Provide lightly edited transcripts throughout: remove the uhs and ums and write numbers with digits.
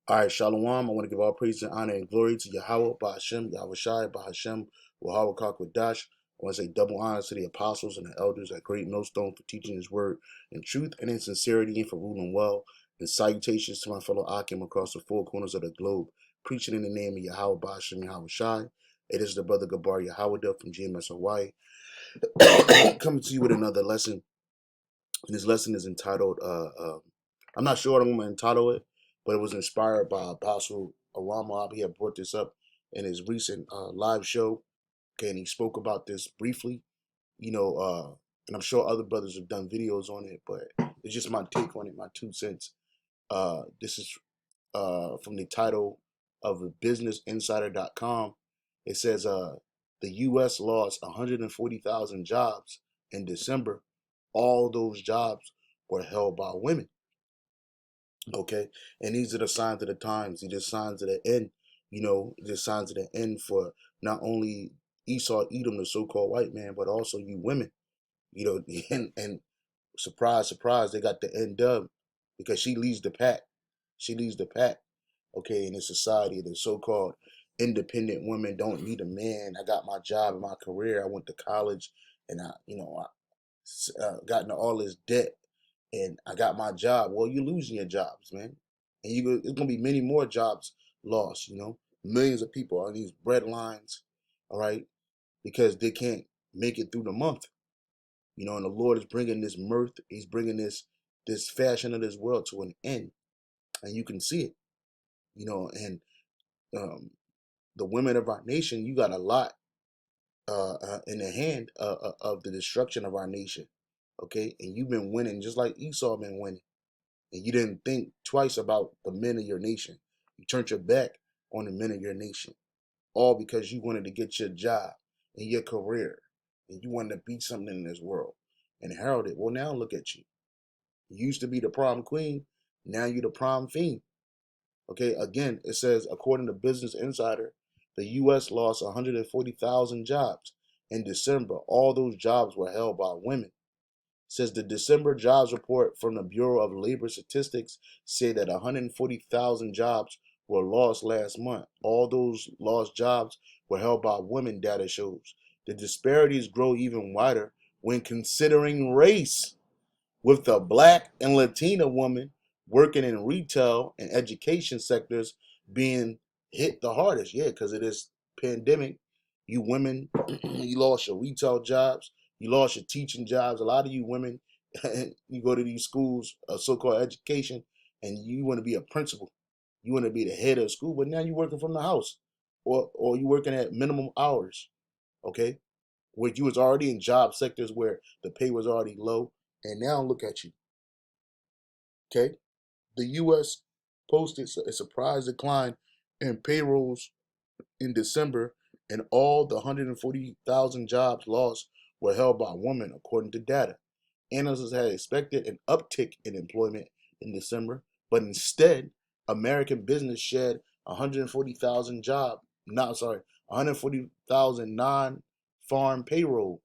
All right, Shalom. I want to give all praise and honor and glory to Yahweh, Bahashem, Yahushai, Bahashem, Wahawa Dash. I want to say double honor to the apostles and the elders at Great Millstone for teaching his word in truth and in sincerity and for ruling well. And salutations to my fellow Akim across the four corners of the globe, preaching in the name of Yahweh, Bahashem, Yahushai. It is the brother Gabar YAHAWADAH from GMS Hawaii, coming to you with another lesson. And this lesson is entitled, I'm not sure what I'm going to entitle it, but it was inspired by Apostle Arama. He had brought this up in his recent live show. Okay, and he spoke about this briefly, and I'm sure other brothers have done videos on it, but it's just my take on it, my 2 cents. This is from the title of businessinsider.com. It says the U.S. lost 140,000 jobs in December. All those jobs were held by women. Okay, and these are the signs of the times. These are signs of the end. The signs of the end for not only Esau, Edom, the so-called white man, but also you women. And surprise, surprise, they got the end dub because she leads the pack. She leads the pack. Okay, in a society, the so-called independent women don't need a man. I got my job and my career. I went to college, and I got into all this debt, and I got my job. Well, you're losing your jobs, man, and it's gonna be many more jobs lost. Millions of people on these bread lines, all right, because they can't make it through the month. And the Lord is bringing this mirth. He's bringing this fashion of this world to an end, and you can see it. And the women of our nation, you got a lot in the hand of the destruction of our nation. Okay, and you've been winning just like Esau been winning, and you didn't think twice about the men of your nation. You turned your back on the men of your nation, all because you wanted to get your job and your career, and you wanted to be something in this world and herald it. Well, now look at you. You used to be the prom queen, now you're the prom fiend. Okay, again, it says, according to Business Insider, the U.S. lost 140,000 jobs in December. All those jobs were held by women. Says the December jobs report from the Bureau of Labor Statistics said that 140,000 jobs were lost last month. All those lost jobs were held by women, data shows. The disparities grow even wider when considering race, with the Black and Latina woman working in retail and education sectors being hit the hardest. Yeah, because of this pandemic. You women, you lost your retail jobs, you lost your teaching jobs. A lot of you women, you go to these schools, so-called education, and you want to be a principal. You want to be the head of school, but now you're working from the house, or you're working at minimum hours. Okay, where you was already in job sectors where the pay was already low, and now look at you. Okay, the U.S. posted a surprise decline in payrolls in December, and all the 140,000 jobs lost were held by women, according to data. Analysts had expected an uptick in employment in December, but instead, American business shed 140,000 job, not sorry, 140,000 non-farm payroll.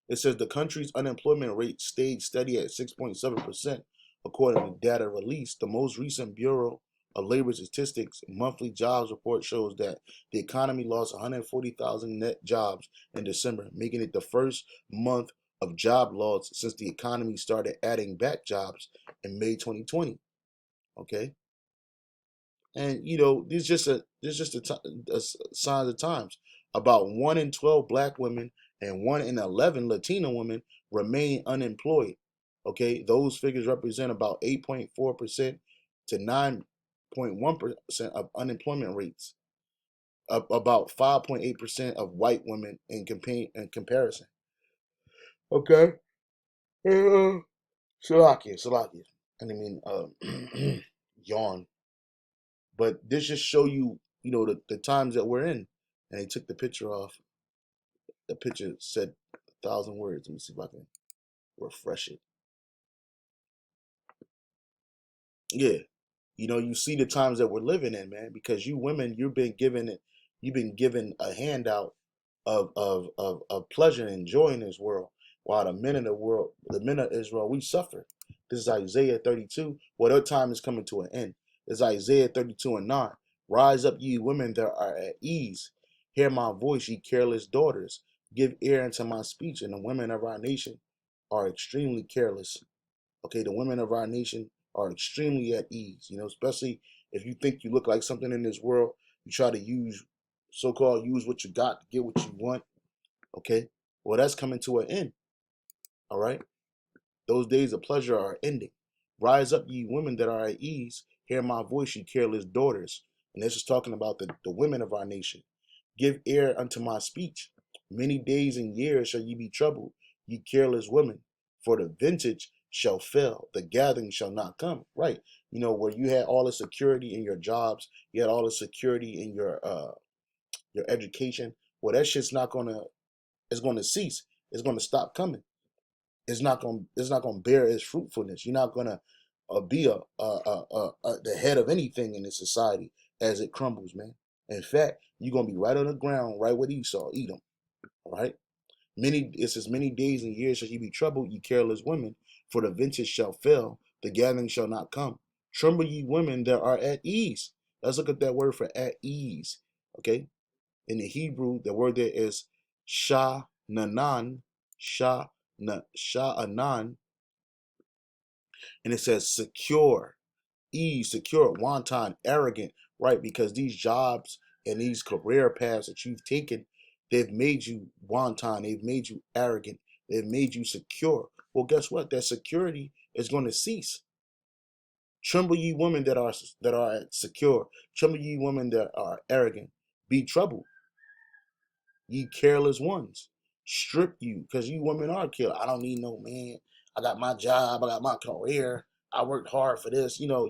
It says the country's unemployment rate stayed steady at 6.7%, according to data released. The most recent Bureau of Labor Statistics monthly jobs report shows that the economy lost 140,000 net jobs in December, making it the first month of job loss since the economy started adding back jobs in May 2020. Okay, and this just a sign of the times. About 1 in 12 Black women and 1 in 11 Latino women remain unemployed. Okay, those figures represent about 8.4% to 9.1% of unemployment rates. About 5.8% of white women in comparison. Okay, Salakia. I mean, yawn. But this just show you, the times that we're in. And they took the picture off. The picture said 1,000 words. Let me see if I can refresh it. Yeah, you see the times that we're living in, man. Because you women, you've been given a handout of pleasure and joy in this world, while the men of Israel, we suffer. This is Isaiah 32. Well, their time is coming to an end. This is Isaiah 32 and 9. Rise up, ye women that are at ease. Hear my voice, ye careless daughters. Give ear unto my speech. And the women of our nation are extremely careless. Okay, the women of our nation are extremely at ease. You know, especially if you think you look like something in this world, you try to use, so-called use what you got to get what you want. Okay, well, that's coming to an end. All right, those days of pleasure are ending. Rise up, ye women that are at ease. Hear my voice, ye careless daughters. And this is talking about the women of our nation. Give ear unto my speech. Many days and years shall ye be troubled, ye careless women. For the vintage shall fail, the gathering shall not come. Right. You know, where you had all the security in your jobs, you had all the security in your education. Well, that shit's not gonna, it's gonna cease. It's gonna stop coming. It's not gonna bear its fruitfulness. You're not gonna be the head of anything in this society as it crumbles, man. In fact, you're gonna be right on the ground, right with Esau, eat them. All right. It says, many days and years shall ye be troubled, ye careless women, for the vintage shall fail, the gathering shall not come. Tremble, ye women that are at ease. Let's look at that word for at ease. Okay. In the Hebrew, the word there is sha'nanan, sha'anan, and it says secure, ease, secure, wanton, arrogant, right? Because these jobs and these career paths that you've taken, they've made you wanton, they've made you arrogant, they've made you secure. Well, guess what? That security is going to cease. Tremble, ye women that are secure. Tremble, ye women that are arrogant. Be troubled, ye careless ones. Strip you, because you women are killed. I don't need no man. I got my job. I got my career. I worked hard for this. You know,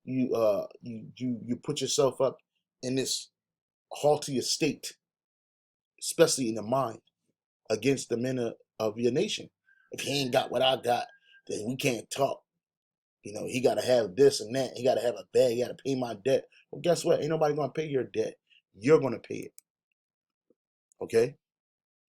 you put yourself up in this haughty estate, especially in the mind, against the men of your nation. If he ain't got what I got, then we can't talk. You know, he got to have this and that. He got to have a bag. He got to pay my debt. Well, guess what? Ain't nobody going to pay your debt. You're going to pay it. Okay?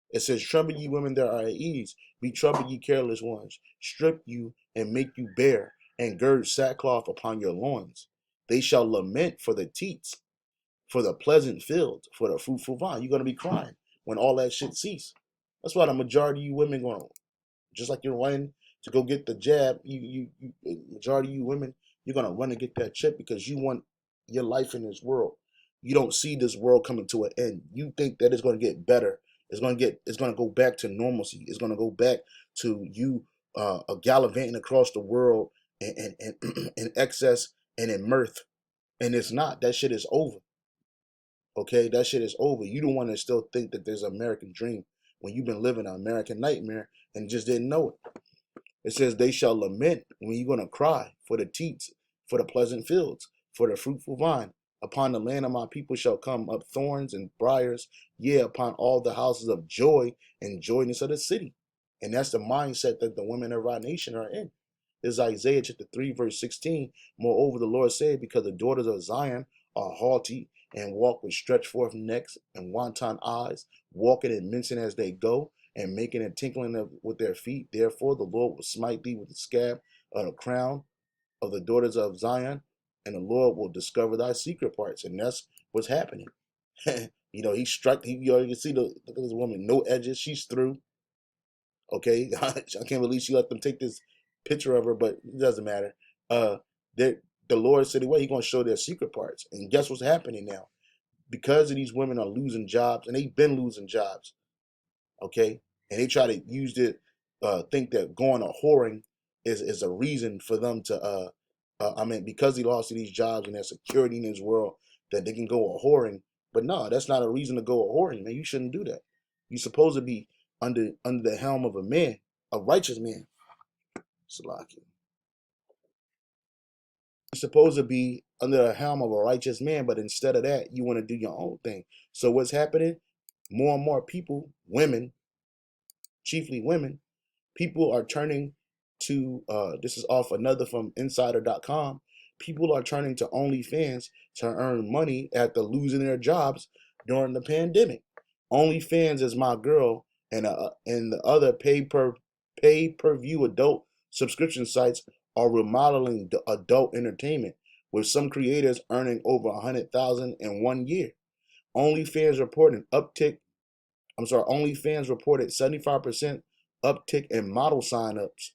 It says, tremble, ye women that are at ease. Be troubled, ye careless ones. Strip you and make you bare, and gird sackcloth upon your loins. They shall lament for the teats, for the pleasant fields, for the fruitful vine. You're going to be crying when all that shit cease. That's why the majority of you women going to, just like you're running to go get the jab, majority of you women, you're going to run and get that chip because you want your life in this world. You don't see this world coming to an end. You think that it's going to get better. It's going to go back to normalcy. It's going to go back to you gallivanting across the world and in excess and in mirth. And it's not. That shit is over. Okay, that shit is over. You don't want to still think that there's an American dream when you've been living an American nightmare and just didn't know it. It says they shall lament when you're going to cry for the teats, for the pleasant fields, for the fruitful vine. Upon the land of my people shall come up thorns and briars, yea, upon all the houses of joy and joyness of the city. And that's the mindset that the women of our nation are in. This is Isaiah chapter 3, verse 16. Moreover, the Lord said, because the daughters of Zion are haughty and walk with stretched forth necks and wanton eyes, walking and mincing as they go, and making a tinkling with their feet. Therefore, the Lord will smite thee with the scab of the crown of the daughters of Zion, and the Lord will discover thy secret parts. And that's what's happening. You know, he struck, you already see look at this woman, no edges, she's through. Okay, I can't believe she let them take this picture of her, but it doesn't matter. The Lord said, well, he's going to show their secret parts. And guess what's happening now? Because of these women are losing jobs, and they've been losing jobs, okay? And they try to use it, think that going to whoring is a reason for them to, because they lost these jobs and their security in this world, that they can go a whoring. But no, that's not a reason to go a whoring, man. You shouldn't do that. You're supposed to be under the helm of a man, a righteous man. Salaki. You're supposed to be under the helm of a righteous man, but instead of that, you want to do your own thing. So what's happening? More and more people, women, chiefly women, people are turning to, this is off another from insider.com, people are turning to OnlyFans to earn money after losing their jobs during the pandemic. OnlyFans is my girl, and the other pay-per-view adult subscription sites are remodeling the adult entertainment, with some creators earning over 100,000 in 1 year. OnlyFans reported uptick. OnlyFans reported 75% uptick in model signups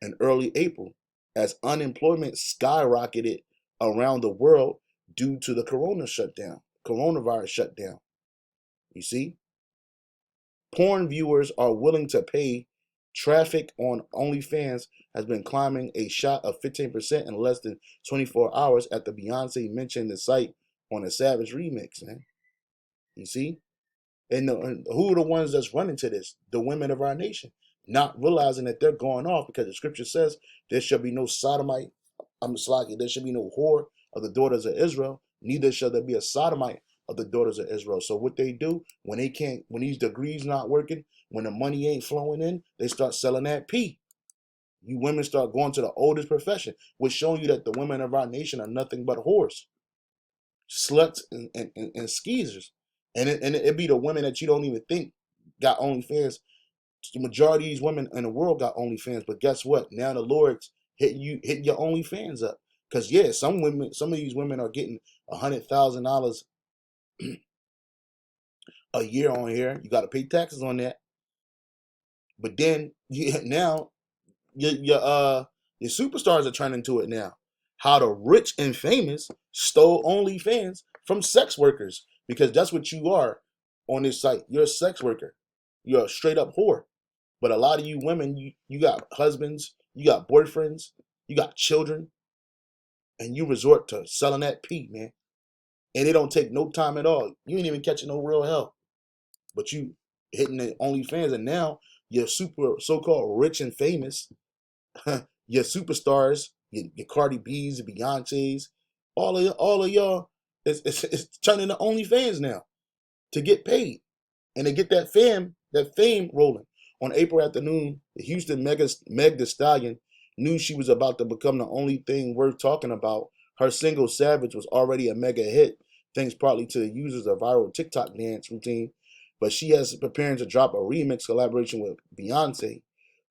in early April as unemployment skyrocketed around the world due to the coronavirus shutdown. You see? Porn viewers are willing to pay. Traffic on OnlyFans has been climbing a shot of 15% in less than 24 hours after Beyonce mentioned the site on a Savage remix, man. You see? And who are the ones that's running to this? The women of our nation. Not realizing that they're going off because the scripture says there shall be no sodomite. There should be no whore of the daughters of Israel. Neither shall there be a sodomite of the daughters of Israel. So what they do when these degrees not working, when the money ain't flowing in, they start selling that pee. You women start going to the oldest profession, which showing you that the women of our nation are nothing but whores, sluts, and skeezers. And it be the women that you don't even think got OnlyFans. The majority of these women in the world got OnlyFans, but guess what? Now the Lord's hitting your OnlyFans up. Because yeah, some of these women are getting $100,000 a year on here. You got to pay taxes on that. But then now your superstars are turning to it now. How the rich and famous stole OnlyFans from sex workers, because that's what you are on this site. You're a sex worker. You're a straight up whore. But a lot of you women, you got husbands, you got boyfriends, you got children, and you resort to selling that pee, man. And it don't take no time at all. You ain't even catching no real hell. But you hitting the OnlyFans, and now you're super so-called rich and famous. Your superstars, your Cardi B's, your Beyonce's, all of y'all, it's turning to OnlyFans now to get paid and to get that fame rolling. On April afternoon, the Houston Meg Thee Stallion knew she was about to become the only thing worth talking about. Her single Savage was already a mega hit, thanks partly to the users of viral TikTok dance routine. But she has preparing to drop a remix collaboration with Beyonce,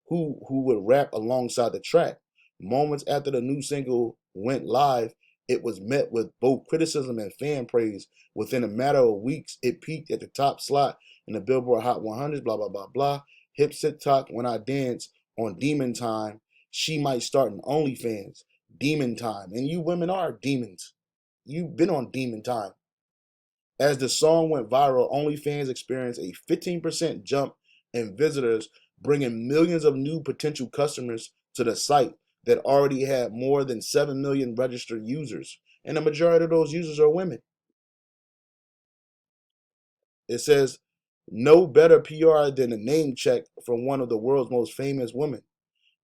who would rap alongside the track. Moments after the new single went live, it was met with both criticism and fan praise. Within a matter of weeks, it peaked at the top slot in the Billboard Hot 100, blah, blah, blah, blah. Hip TikTok, When I Dance, on Demon Time. She might start an OnlyFans. Demon Time. And you women are demons. You've been on Demon Time. As the song went viral, OnlyFans experienced a 15% jump in visitors, bringing millions of new potential customers to the site that already had more than 7 million registered users. And the majority of those users are women. It says, no better PR than a name check from one of the world's most famous women.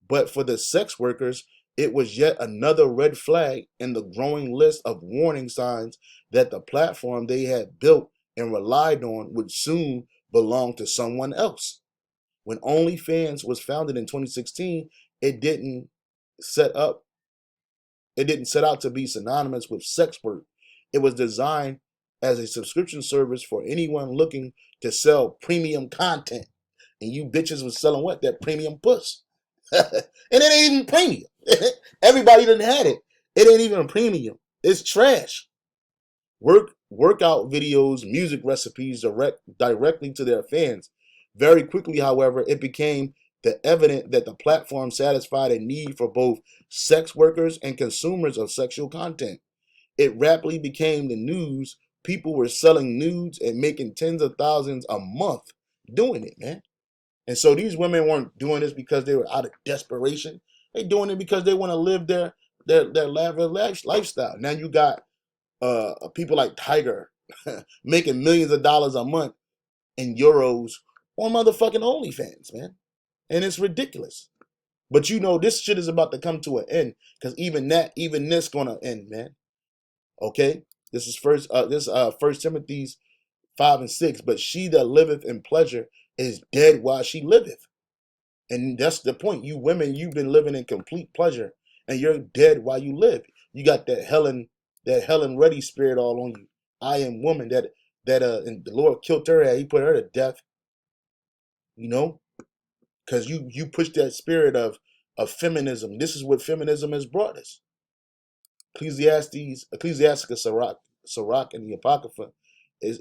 But for the sex workers, it was yet another red flag in the growing list of warning signs that the platform they had built and relied on would soon belong to someone else. When OnlyFans was founded in 2016, it didn't set out to be synonymous with sex work. It was designed as a subscription service for anyone looking to sell premium content. And you bitches was selling what? That premium puss. And it ain't even premium. Everybody done had it. It ain't even premium. It's trash. Workout videos, music recipes directly to their fans. Very quickly, however, it became evident that the platform satisfied a need for both sex workers and consumers of sexual content. It rapidly became the news. People were selling nudes and making tens of thousands a month doing it, man. And so these women weren't doing this because they were out of desperation. They doing it because they want to live their lavish lifestyle. Now you got people like Tiger making millions of dollars a month in euros on motherfucking OnlyFans, man. And it's ridiculous. But you know this shit is about to come to an end, because even this gonna end, man. Okay? This is First Timothy's 5 and 6. But she that liveth in pleasure is dead while she liveth. And that's the point. You women, you've been living in complete pleasure, and you're dead while you live. You got that Helen Reddy spirit all on you. I am woman. And the Lord killed her. He put her to death. You know, because you push that spirit of of feminism. This is what feminism has brought us. Ecclesiasticus Sirach, and the Apocrypha is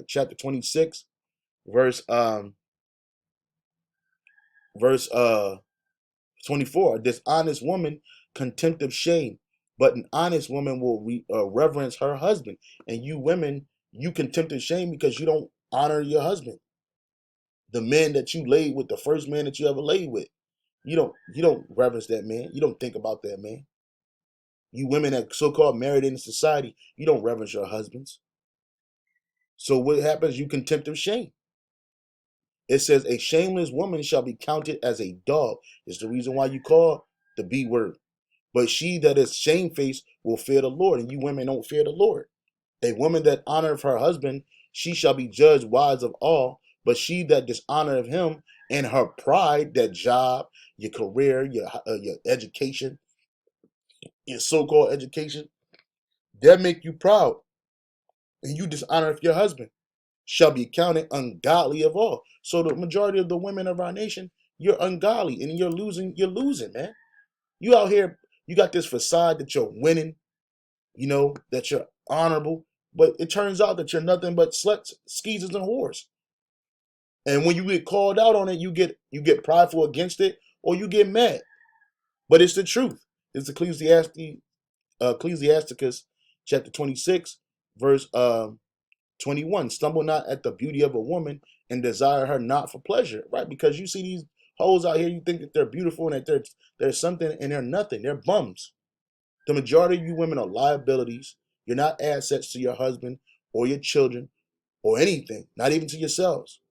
chapter 26, verse 24. A dishonest woman, contempt of shame, but an honest woman will reverence her husband. And you women, you contempt of shame because you don't honor your husband. The man that you laid with, the first man that you ever laid with. You don't reverence that man. You don't think about that man. You women that so-called married in society, you don't reverence your husbands. So what happens? You contempt of shame. It says a shameless woman shall be counted as a dog. It's the reason why you call the B word. But she that is shamefaced will fear the Lord, and you women don't fear the Lord. A woman that honoreth her husband, she shall be judged wise of all. But she that dishonoreth him in her pride, that job, your career, your education, your so-called education, that make you proud, and you dishonor your husband, shall be counted ungodly of all. So the majority of the women of our nation, you're ungodly and you're losing, man. You out here, you got this facade that you're winning, that you're honorable, but it turns out that you're nothing but sluts, skeezers, and whores. And when you get called out on it, you get prideful against it, or you get mad. But it's the truth. It's Ecclesiasticus chapter 26, verse 21. Stumble not at the beauty of a woman, and desire her not for pleasure. Right? Because you see these hoes out here, you think that they're beautiful and that they're something, and they're nothing. They're bums. The majority of you women are liabilities. You're not assets to your husband or your children or anything, not even to yourselves.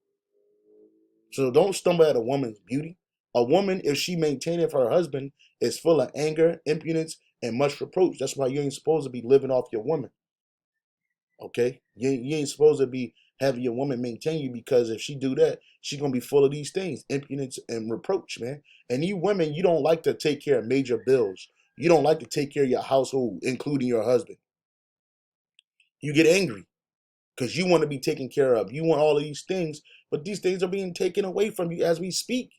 So don't stumble at a woman's beauty. A woman, if she maintaineth her husband, is full of anger, impudence, and much reproach. That's why you ain't supposed to be living off your woman. Okay? You ain't supposed to be having your woman maintain you, because if she do that, she's going to be full of these things, impudence and reproach, man. And you women, you don't like to take care of major bills. You don't like to take care of your household, including your husband. You get angry because you want to be taken care of. You want all of these things, but these things are being taken away from you as we speak.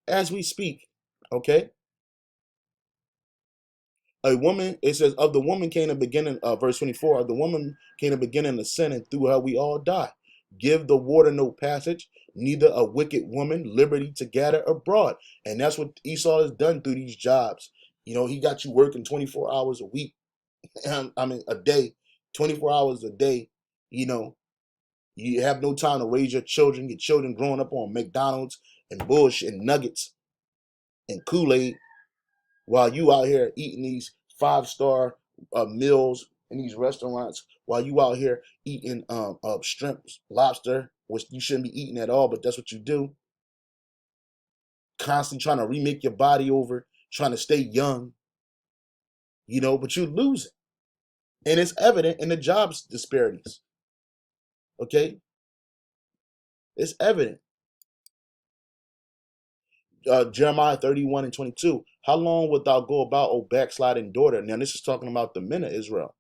As we speak, okay? A woman, it says, of the woman came a beginning, verse 24, of the woman came a beginning of sin, and through her we all die. Give the water no passage, neither a wicked woman liberty to gather abroad. And that's what Esau has done through these jobs. He got you working 24 hours a week. I mean, a day, 24 hours a day. You have no time to raise your children growing up on McDonald's and bullshit and nuggets and Kool-Aid, while you out here eating these 5-star meals in these restaurants, while you out here eating shrimp, lobster, which you shouldn't be eating at all, but that's what you do. Constantly trying to remake your body over, trying to stay young, but you're losing. And it's evident in the jobs disparities. Okay? It's evident. Jeremiah 31 and 22. How long wilt thou go about, O backsliding daughter? Now, this is talking about the men of Israel,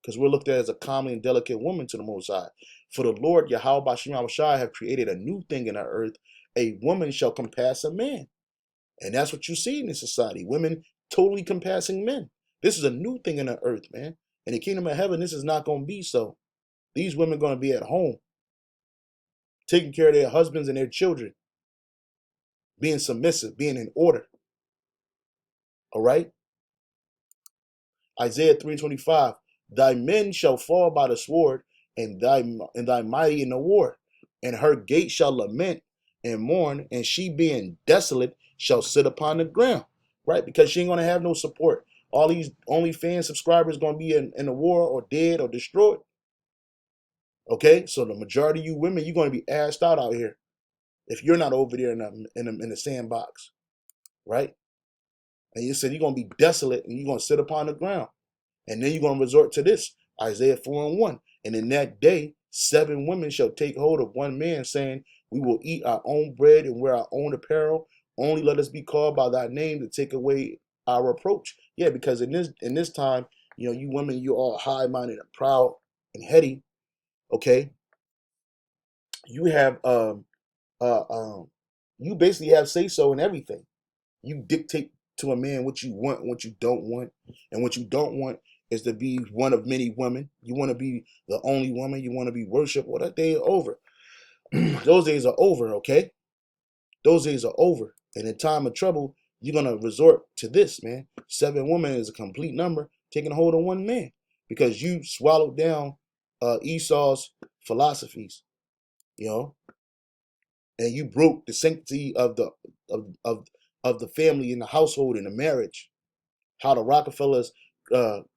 because we're looked at as a comely and delicate woman to the Most High. For the Lord, Yahawah have created a new thing in the earth. A woman shall compass a man. And that's what you see in this society. Women totally compassing men. This is a new thing in the earth, man. In the kingdom of heaven, this is not going to be so. These women are going to be at home, taking care of their husbands and their children, being submissive, being in order. All right? Isaiah 3:25. Thy men shall fall by the sword, and thy mighty in the war. And her gate shall lament and mourn, and she being desolate shall sit upon the ground. Right? Because she ain't going to have no support. All these OnlyFans subscribers going to be in the war or dead or destroyed. Okay? So the majority of you women, you're going to be assed out here if you're not over there in the sandbox. Right? And you said you're going to be desolate and you're going to sit upon the ground. And then you're going to resort to this, Isaiah 4:1. And in that day, 7 women shall take hold of one man, saying, we will eat our own bread and wear our own apparel. Only let us be called by thy name to take away our reproach. Yeah, because in this time, you women, you're all high-minded and proud and heady. Okay, you have You basically have say so in everything. You dictate to a man what you want and what you don't want. And what you don't want is to be one of many women. You want to be the only woman. You want to be worshipped. Well, that day is over. Those days are over, okay? Those days are over. And in time of trouble, you're going to resort to this, man. 7 women is a complete number taking hold of one man because you swallowed down Esau's philosophies, you know, and you broke the sanctity of the family and the household and the marriage. How the Rockefellers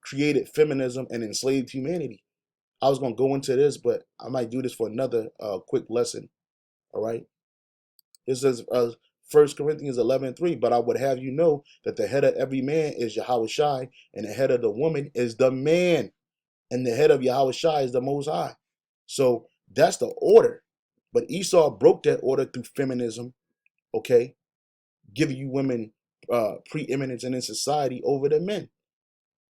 created feminism and enslaved humanity. I was going to go into this, but I might do this for another quick lesson. All right. This is 1 Corinthians 11:3. But I would have you know that the head of every man is Yahawashi, and the head of the woman is the man, and the head of Yahawashi is the Most High. So that's the order. But Esau broke that order through feminism, okay, giving you women preeminence in society over the men,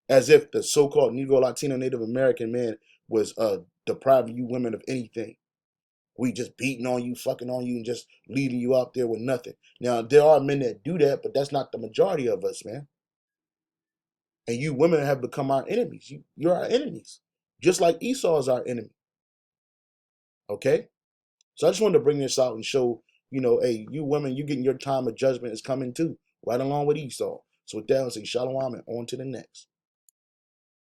as if the so-called Negro, Latino, Native American man was depriving you women of anything. We just beating on you, fucking on you, and just leaving you out there with nothing. Now, there are men that do that, but that's not the majority of us, man. And you women have become our enemies. You're our enemies. Just like Esau is our enemy. Okay? So I just wanted to bring this out and show, you know, hey, you women, you getting your time of judgment is coming too, right along with Esau. So with that, I'll say shalom and on to the next.